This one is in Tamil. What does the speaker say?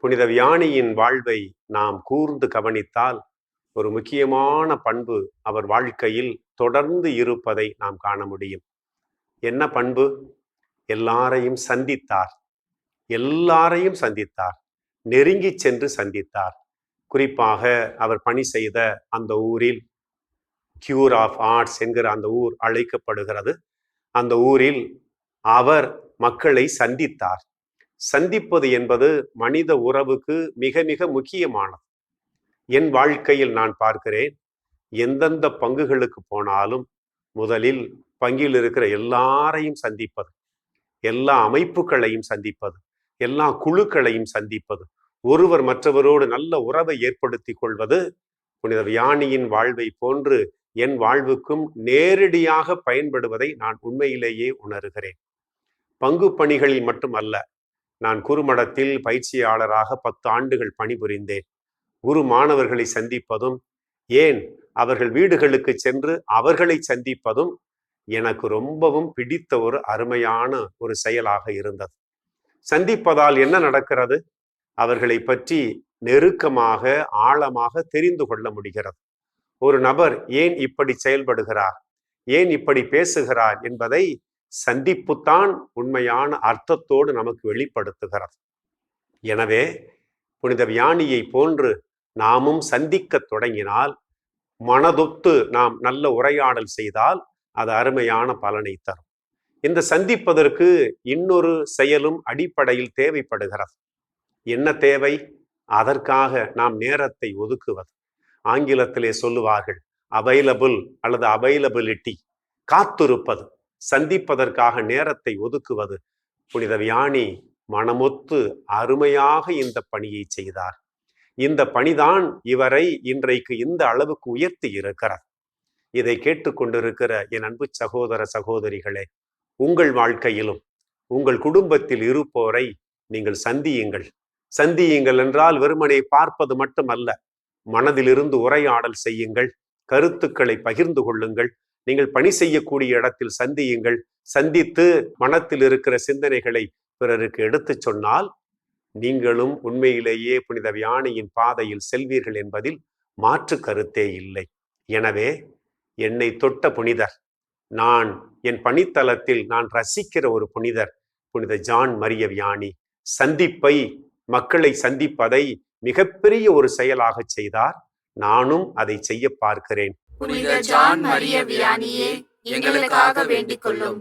புனித வியானியின் வாழ்வை நாம் கூர்ந்து கவனித்தால் ஒரு முக்கியமான பண்பு அவர் வாழ்க்கையில் தொடர்ந்து இருப்பதை நாம் காண முடியும். என்ன பண்பு? எல்லாரையும் சந்தித்தார். எல்லாரையும் சந்தித்தார், நெருங்கி சென்று சந்தித்தார். குறிப்பாக அவர் பணி செய்த அந்த ஊரில் கியூர் ஆஃப் ஆர்ட்ஸ் என்கிற அந்த ஊர் அழைக்கப்படுகிறது. அந்த ஊரில் அவர் மக்களை சந்தித்தார். சந்திப்பது என்பது மனித உறவுக்கு மிக மிக முக்கியமானது. என் வாழ்க்கையில் நான் பார்க்கிறேன், எந்தெந்த பங்குகளுக்கு போனாலும் முதலில் பங்கில் இருக்கிற எல்லாரையும் சந்திப்பது, எல்லா அமைப்புகளையும் சந்திப்பது, எல்லா குழுக்களையும் சந்திப்பது, ஒருவர் மற்றவரோடு நல்ல உறவை ஏற்படுத்தி கொள்வது புனித வியானியின் வாழ்வை போன்று என் வாழ்வுக்கும் நேரடியாக பயன்படுவதை நான் உண்மையிலேயே உணர்கிறேன். பங்கு பணிகளில் மட்டுமல்ல, நான் குருமடத்தில் பயிற்சியாளராக 10 ஆண்டுகள் பணிபுரிந்தேன். குரு மாணவர்களை சந்திப்பதும், ஏன் அவர்கள் வீடுகளுக்கு சென்று அவர்களை சந்திப்பதும் எனக்கு ரொம்பவும் பிடித்த ஒரு அருமையான ஒரு செயலாக இருந்தது. சந்திப்பதால் என்ன நடக்கிறது? அவர்களை பற்றி நெருக்கமாக ஆழமாக தெரிந்து கொள்ள முடிகிறது. ஒரு நபர் ஏன் இப்படி செயல்படுகிறார், ஏன் இப்படி பேசுகிறார் என்பதை சந்திப்புத்தான் உண்மையான அர்த்தத்தோடு நமக்கு வெளிப்படுத்துகிறது. எனவே புனித வியானியை போன்று நாமும் சந்திக்க தொடங்கினால், மனதொத்து நாம் நல்ல உரையாடல் செய்தால் அது அருமையான பலனை தரும். இந்த சந்திப்பதற்கு இன்னொரு செயலும் அடிப்படையில் தேவைப்படுகிறது. என்ன தேவை? அதற்காக நாம் நேரத்தை ஒதுக்குவது. ஆங்கிலத்திலே சொல்லுவார்கள் அவைலபிள் அல்லது அவைலபிலிட்டி, காத்திருப்பது, சந்திப்பதற்காக நேரத்தை ஒதுக்குவது. புனித வியானி மனமொத்து அருமையாக இந்த பணியை செய்தார். இந்த பணிதான் இவரை இன்றைக்கு இந்த அளவுக்கு உயர்த்தி இருக்கிறார். இதை கேட்டுக்கொண்டிருக்கிற என் அன்பு சகோதர சகோதரிகளே, உங்கள் வாழ்க்கையிலும் உங்கள் குடும்பத்தில் இருப்போரை நீங்கள் சந்தியுங்கள். சந்தியுங்கள் என்றால் வெறுமனே பார்ப்பது மட்டுமல்ல, மனதிலிருந்து உரையாடல் செய்யுங்கள், கருத்துக்களை பகிர்ந்து கொள்ளுங்கள். நீங்கள் பணி செய்யக்கூடிய இடத்தில் சந்தியுங்கள். சந்தித்து மனத்தில் இருக்கிற சிந்தனைகளை பிறருக்கு எடுத்து சொன்னால் நீங்களும் உண்மையிலேயே புனித வியானியின் பாதையில் செல்வீர்கள் என்பதில் மாற்று கருத்தே இல்லை. எனவே என்னை தொட்ட புனிதர், நான் என் பணித்தலத்தில் நான் ரசிக்கிற ஒரு புனிதர் புனித ஜான் மரிய வியானி. சந்திப்பை, மக்களை சந்திப்பதை மிகப்பெரிய ஒரு செயலாக செய்தார். நானும் அதை செய்ய பார்க்கிறேன். புனித ஜான் மரிய வியானியே, எங்களுக்காக வேண்டிக் கொள்ளும்.